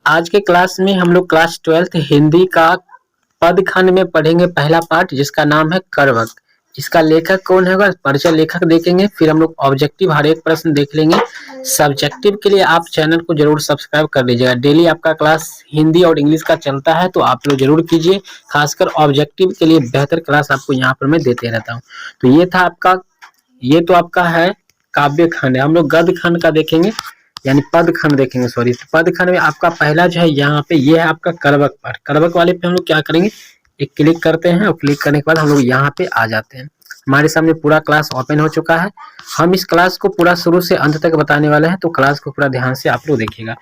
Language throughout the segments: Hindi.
आज के क्लास में हम लोग क्लास 12th हिंदी का पद खंड में पढ़ेंगे पहला पार्ट, जिसका नाम है करवक। इसका लेखक कौन होगा, परिचय लेखक देखेंगे। फिर हम लोग ऑब्जेक्टिव हर एक प्रश्न देख लेंगे। सब्जेक्टिव के लिए आप चैनल को जरूर सब्सक्राइब कर लीजिएगा। डेली आपका क्लास हिंदी और इंग्लिश का चलता है, तो आप लोग जरूर कीजिए। खासकर ऑब्जेक्टिव के लिए बेहतर क्लास आपको यहाँ पर मैं देते रहता हूँ। तो ये तो आपका है काव्य खंड। हम लोग गद्य खंड का देखेंगे, यानी पद खंड देखेंगे। सॉरी, पद खंड में आपका पहला जो है यहाँ पे ये है आपका करवक पाठ। करवक वाले पे हम लोग क्या करेंगे, एक क्लिक करते हैं और क्लिक करने के बाद हम लोग यहाँ पे आ जाते हैं। हमारे सामने पूरा क्लास ओपन हो चुका है। हम इस क्लास को पूरा शुरू से अंत तक बताने वाले हैं, तो क्लास को पूरा ध्यान से आप लोग देखिएगा।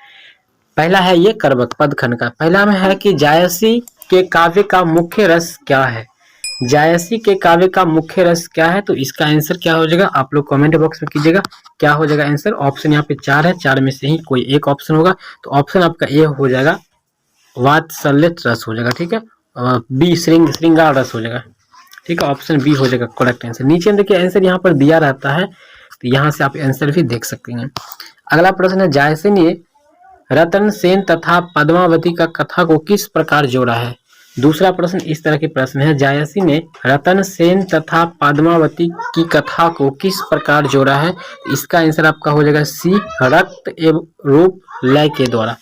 पहला है ये करवक पद खंड का। पहला में है कि जायसी के काव्य का मुख्य रस क्या है। जायसी के काव्य का मुख्य रस क्या है, तो इसका आंसर क्या हो जाएगा, आप लोग कमेंट बॉक्स में कीजिएगा। क्या हो जाएगा आंसर। ऑप्शन यहाँ पे 4 है, 4 में से ही कोई एक ऑप्शन होगा। तो ऑप्शन आपका ए हो जाएगा, वात्सल्य रस हो जाएगा। ठीक है, बी श्रृंगार रस हो जाएगा। ठीक है, ऑप्शन बी हो जाएगा करेक्ट आंसर। नीचे देखिए आंसर यहाँ पर दिया रहता है, तो यहाँ से आप आंसर भी देख सकते हैं। अगला प्रश्न है, जायसी ने रतन सेन तथा पद्मावती का कथा को किस प्रकार जोड़ा है। दूसरा प्रश्न इस तरह के प्रश्न है, जायसी ने रतन सेन तथा पद्मावती की कथा को किस प्रकार जोड़ा है। इसका आंसर आपका हो जाएगा सी, रक्त एवं रूप लय के द्वारा।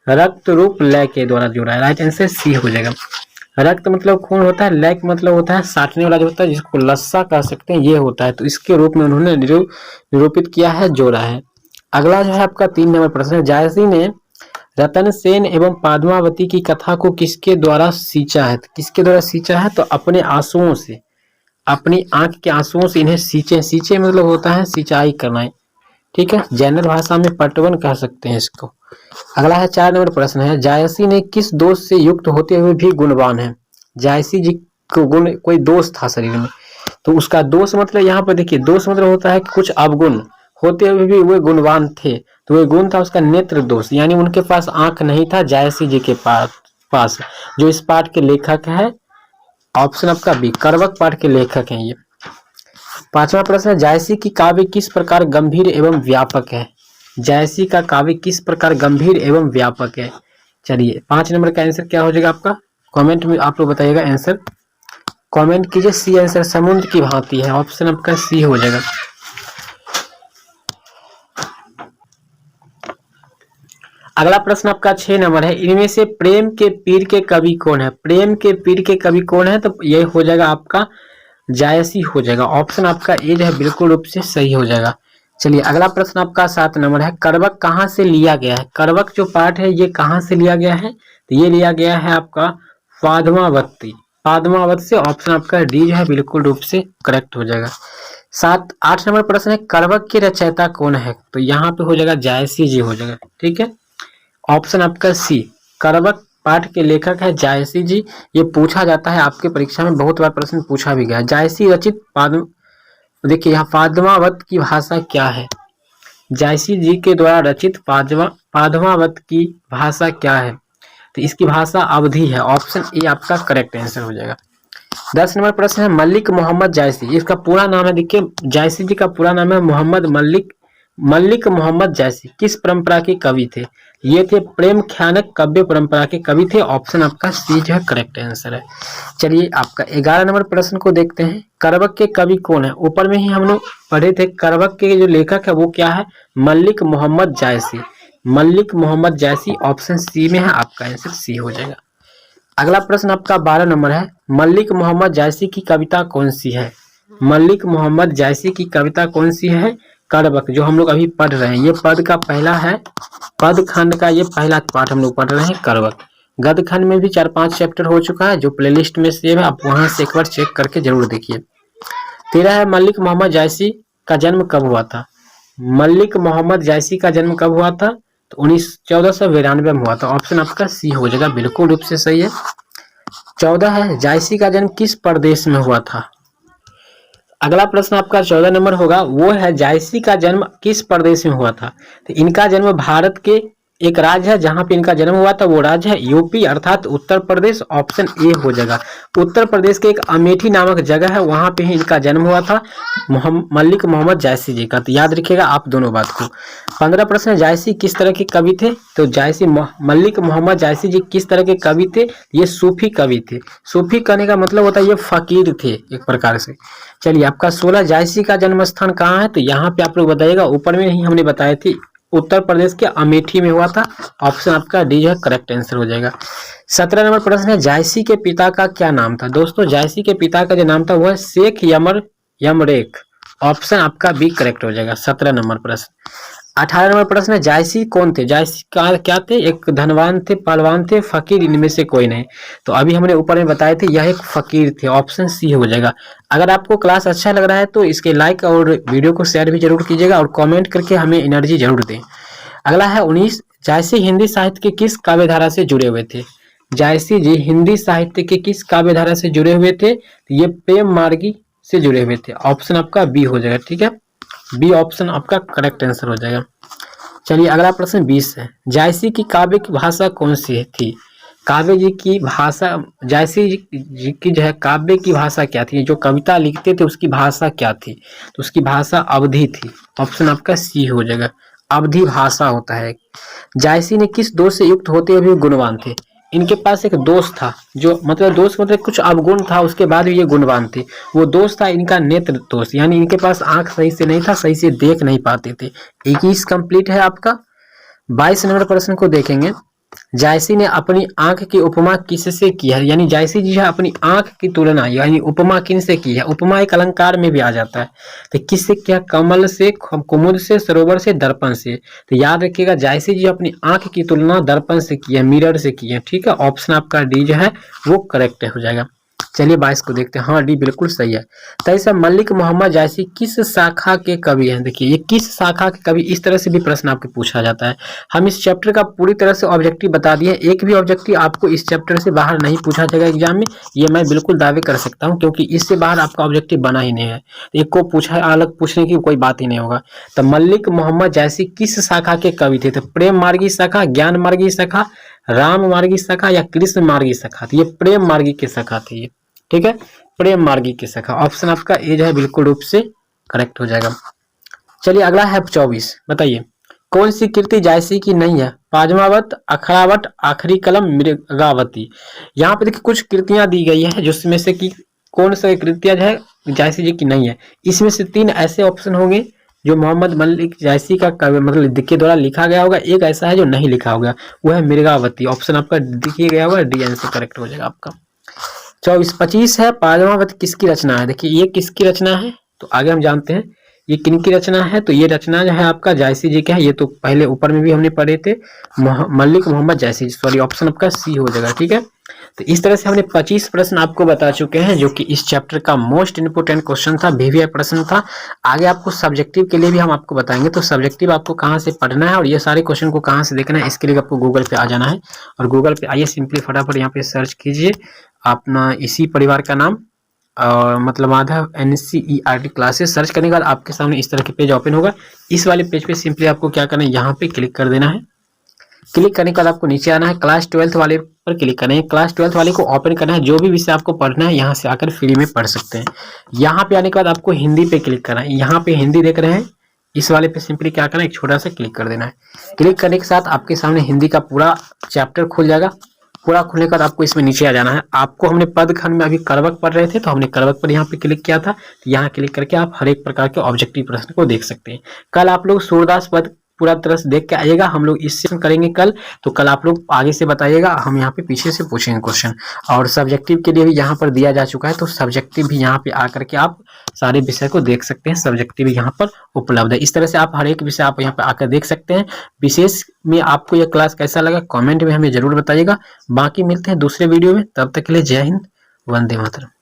रक्त रूप लय के द्वारा जोड़ा है। राइट आंसर सी हो जाएगा। रक्त मतलब खून होता है, लय मतलब होता है साटने वाला जो होता है, जिसको लस्सा कह सकते हैं, ये होता है। तो इसके रूप में उन्होंने निरूपित किया है, जोड़ा है। अगला जो है आपका 3 नंबर प्रश्न है, जायसी ने रतन सेन एवं पद्मावती की कथा को किसके द्वारा सींचा है। किसके द्वारा सींचा है, तो अपने आंसुओं से, अपनी आंख के आंसुओं से इन्हें सींचे। सींचे मतलब होता है सिंचाई करना। ठीक है, जनरल भाषा में पटवन कह सकते हैं इसको। अगला है 4 नंबर प्रश्न है, जायसी ने किस दोष से युक्त होते हुए भी गुणवान है। जायसी जी को गुण, कोई दोष था शरीर में, तो उसका दोष मतलब यहाँ पर देखिए, दोष मतलब होता है कि कुछ अवगुण होते हुए भी वे गुणवान थे। तो वे गुण था उसका नेत्र दोष, यानी उनके पास आंख नहीं था जायसी जी के पास। जो इस पाठ के लेखक है, ऑप्शन आपका बी, करवक पाठ के लेखक हैं ये। 5वां प्रश्न है, जायसी की काव्य किस प्रकार गंभीर एवं व्यापक है। जायसी का काव्य किस प्रकार गंभीर एवं व्यापक है। चलिए 5 नंबर का आंसर क्या हो जाएगा आपका, कमेंट में आप लोग बताइएगा आंसर। कमेंट कीजिए सी आंसर, समुद्र की भांति है। ऑप्शन आपका सी हो जाएगा। अगला प्रश्न आपका 6 नंबर है, इनमें से प्रेम के पीर के कवि कौन है। प्रेम के पीर के कवि कौन है, तो ये हो जाएगा आपका जायसी हो जाएगा। ऑप्शन आपका ए जो है बिल्कुल रूप से सही हो जाएगा। चलिए अगला प्रश्न आपका 7 नंबर है, करवक कहाँ से लिया गया है। करवक जो पाठ है ये कहाँ से लिया गया है, तो ये लिया गया है आपका पद्मावती, पद्मावत से। ऑप्शन आपका डी जो है बिल्कुल रूप से करेक्ट हो जाएगा। 8 नंबर प्रश्न है, करवक की रचयिता कौन है, तो यहाँ पे हो जाएगा जायसी जी हो जाएगा। ठीक है, ऑप्शन आपका सी, करवक पाठ के लेखक है जायसी जी। ये पूछा जाता है आपके परीक्षा में, बहुत बार प्रश्न पूछा भी गया। जायसी रचित देखिए यहाँ पद्मावत की भाषा क्या है। जायसी जी के द्वारा रचित पद्मावत की भाषा क्या है, तो इसकी भाषा अवधी है। ऑप्शन ए आपका करेक्ट आंसर हो जाएगा। 10 नंबर प्रश्न है, मलिक मोहम्मद जायसी, इसका पूरा नाम है, देखिए जायसी जी का पूरा नाम है मोहम्मद मलिक मोहम्मद जायसी किस परंपरा के कवि थे। ये थे प्रेम ख्यानक काव्य परंपरा के कवि थे। ऑप्शन आपका सी जो है करेक्ट आंसर है। चलिए आपका 11 नंबर प्रश्न को देखते हैं, करवक के कवि कौन है। ऊपर में ही हम लोग पढ़े थे, करवक के जो लेखक है वो क्या है, मलिक मोहम्मद जायसी। मलिक मोहम्मद जायसी ऑप्शन सी में है, आपका आंसर सी हो जाएगा। अगला प्रश्न आपका 12 नंबर है, मलिक मोहम्मद जायसी की कविता कौन सी है। मलिक मोहम्मद जायसी की कविता कौन सी है, करवक, जो हम लोग अभी पढ़ रहे हैं। ये पद का पहला है, पद खंड का ये पहला पाठ हम लोग पढ़ रहे हैं करवक। गद्य खंड में भी 4-5 चैप्टर हो चुका है, जो प्लेलिस्ट में सेव है, आप वहां से एक बार चेक करके जरूर देखिए। 13 है, मलिक मोहम्मद जायसी का जन्म कब हुआ था। मलिक मोहम्मद जायसी का जन्म कब हुआ था, तो 1492 में हुआ था। ऑप्शन आपका सी हो जाएगा, बिल्कुल रूप से सही है। 14 है, जायसी का जन्म किस प्रदेश में हुआ था। अगला प्रश्न आपका 14 नंबर होगा, वो है जायसी का जन्म किस प्रदेश में हुआ था। तो इनका जन्म भारत के एक राज्य है जहां पे इनका जन्म हुआ था, वो राज्य है यूपी अर्थात उत्तर प्रदेश। ऑप्शन ए हो जाएगा। उत्तर प्रदेश के एक अमेठी नामक जगह है, वहां पे ही इनका जन्म हुआ था मलिक मोहम्मद जायसी जी का। तो याद रखिएगा आप दोनों बात को। 15 प्रश्न है, जायसी किस तरह के कवि थे? तो जायसी मलिक मोहम्मद जायसी जी किस तरह के कवि थे? ये सूफी कवि थे। सूफी कहने का मतलब होता है ये फकीर थे एक प्रकार से। चलिए आपका 16 जायसी का जन्म स्थान कहाँ है? तो यहाँ पे आप लोग बताइएगा, ऊपर में ही हमने बताए थे उत्तर प्रदेश के अमेठी में हुआ था। ऑप्शन आपका डी जो है करेक्ट आंसर हो जाएगा। 17 नंबर प्रश्न है, जायसी के पिता का क्या नाम था? दोस्तों जायसी के पिता का जो नाम था वो है शेख यमरेक। ऑप्शन आपका बी करेक्ट हो जाएगा। 17 नंबर प्रश्न। 18 नंबर प्रश्न है, जायसी कौन थे? जायसी का क्या थे? एक धनवान थे, पहलवान थे, फकीर, इनमें से कोई नहीं। तो अभी हमने ऊपर में बताए थे यह एक फकीर थे। ऑप्शन सी हो जाएगा। अगर आपको क्लास अच्छा लग रहा है तो इसके लाइक और वीडियो को शेयर भी जरूर कीजिएगा और कमेंट करके हमें एनर्जी जरूर दें। अगला है 19, जायसी हिंदी साहित्य के किस काव्य धारा से जुड़े हुए थे? जायसी जी हिंदी साहित्य के किस काव्य धारा से जुड़े हुए थे? ये प्रेम मार्गी से जुड़े हुए थे। ऑप्शन आपका बी हो जाएगा। ठीक है, बी ऑप्शन आपका करेक्ट आंसर हो जाएगा। चलिए अगला प्रश्न 20 है, जायसी की काव्य की भाषा कौन सी थी? काव्य जी की भाषा, जायसी जी की जो है काव्य की भाषा क्या थी? जो कविता लिखते थे उसकी भाषा क्या थी? तो उसकी भाषा अवधी थी। ऑप्शन आपका सी हो जाएगा, अवधी भाषा होता है। जायसी ने किस दोष से युक्त होते हुए गुणवान थे? इनके पास एक दोस्त था, जो मतलब दोस्त मतलब कुछ अवगुण था, उसके बाद भी ये गुणवान थे। वो दोस्त था इनका नेत्र दोष, यानी इनके पास आंख सही से नहीं था, सही से देख नहीं पाते थे। 21 कंप्लीट है आपका। 22 नंबर प्रश्न को देखेंगे, जायसी ने अपनी आंख की उपमा किससे की है? यानी जायसी जी है अपनी आंख की तुलना यानी उपमा किनसे की है? उपमा एक अलंकार में भी आ जाता है। तो किससे किया? कमल से, कुमुद से, सरोवर से, दर्पण से। तो याद रखिएगा जायसी जी अपनी आंख की तुलना दर्पण से की है, मिरर से की है। ठीक है, ऑप्शन आपका डी जो है वो करेक्ट हो जाएगा। चलिए 22 को देखते हैं। हाँ डी बिल्कुल सही है। 23 मलिक मोहम्मद जायसी किस शाखा के कवि हैं? देखिए ये किस शाखा के कवि, इस तरह से भी प्रश्न आपके पूछा जाता है। हम इस चैप्टर का पूरी तरह से ऑब्जेक्टिव बता दिए। एक भी ऑब्जेक्टिव आपको इस चैप्टर से बाहर नहीं पूछा जाएगा एग्जाम में, ये मैं बिल्कुल दावे कर सकता हूँ, क्योंकि इससे बाहर आपका ऑब्जेक्टिव बना ही नहीं है। एक को पूछा अलग पूछने की कोई बात ही नहीं होगा। तो मलिक मोहम्मद जायसी किस शाखा के कवि थे? तो प्रेम मार्गी शाखा, ज्ञान मार्गी शाखा, राम मार्गी शाखा या कृष्ण मार्गी शाखा? तो ये प्रेम मार्गी की शाखा थी ये। ठीक है, प्रेम मार्गी की शाखा। ऑप्शन आपका ए जो है बिल्कुल रूप से करेक्ट हो जाएगा। चलिए अगला है 24, बताइए कौन सी कृति जायसी की नहीं है? पाजमावत, अखड़ावट, आखिरी कलम, मृगावती। यहाँ पे देखिए कुछ कृतियां दी गई है जिसमें से कि कौन सा कृतियां जो है जायसी जी की नहीं है। इसमें से 3 ऐसे ऑप्शन होंगे जो मोहम्मद मलिक जायसी का मतलब के द्वारा लिखा गया होगा, एक ऐसा है जो नहीं लिखा होगा, वो है मृगावती। ऑप्शन आपका दिया गया होगा, डी आंसर करेक्ट हो जाएगा आपका। 25 है, पाजमावत किसकी रचना है? देखिए ये किसकी रचना है, तो आगे हम जानते हैं ये किनकी रचना है। तो ये रचना जो है आपका जायसी जी का है। ये तो पहले ऊपर में भी हमने पढ़े थे, मलिक मोहम्मद जायसी। सॉरी, ऑप्शन आपका सी हो जाएगा। ठीक है, तो इस तरह से हमने 25 प्रश्न आपको बता चुके हैं, जो कि इस चैप्टर का मोस्ट इंपोर्टेंट क्वेश्चन था, वीवीआई प्रश्न था। आगे आपको सब्जेक्टिव के लिए भी हम आपको बताएंगे। तो सब्जेक्टिव आपको कहाँ से पढ़ना है और ये सारे क्वेश्चन को कहाँ से देखना है, इसके लिए आपको गूगल पे आ जाना है। और गूगल पे आइए, सिंपली फटाफट यहाँ पे सर्च कीजिए अपना इसी परिवार का नाम, और मतलब माधव NCERT क्लासेस। सर्च करने के बाद आपके सामने इस तरह के पेज ओपन होगा। इस वाले पेज पे सिंपली आपको क्या करना है, यहाँ पे क्लिक कर देना है। क्लिक करने के बाद आपको नीचे आना है, क्लास 12th वाले पर क्लिक करना है। क्लास 12th वाले को ओपन करना है। जो भी विषय आपको पढ़ना है यहाँ से आकर फ्री में पढ़ सकते हैं। यहाँ पे आने के बाद आपको हिंदी पे क्लिक करना है। यहाँ पे हिंदी देख रहे हैं, इस वाले पे सिंपली क्या करना है, एक छोटा सा क्लिक कर देना है। क्लिक करने के साथ आपके सामने हिंदी का पूरा चैप्टर खुल जाएगा। पूरा खुलने के बाद आपको इसमें नीचे आ जाना है। आपको हमने पद खंड में अभी करवक पढ़ रहे थे, तो हमने करवक पर यहाँ पे क्लिक किया था। तो यहाँ क्लिक करके आप हर एक प्रकार के ऑब्जेक्टिव प्रश्न को देख सकते हैं। कल आप लोग सूरदास पद पूरा तरह से देख के आइएगा। हम लोग इससे करेंगे कल, तो कल आप लोग आगे से बताइएगा, हम यहाँ पे पीछे से पूछेंगे क्वेश्चन। और सब्जेक्टिव के लिए भी यहाँ पर दिया जा चुका है, तो सब्जेक्टिव भी यहाँ पे आकर के आप सारे विषय को देख सकते हैं। सब्जेक्टिव यहाँ पर उपलब्ध है। इस तरह से आप हर एक विषय आप यहाँ पे आकर देख सकते हैं। विशेष में आपको यह क्लास कैसा लगा कमेंट में हमें जरूर बताइएगा। बाकी मिलते हैं दूसरे वीडियो में, तब तक के लिए जय हिंद, वंदे मातरम।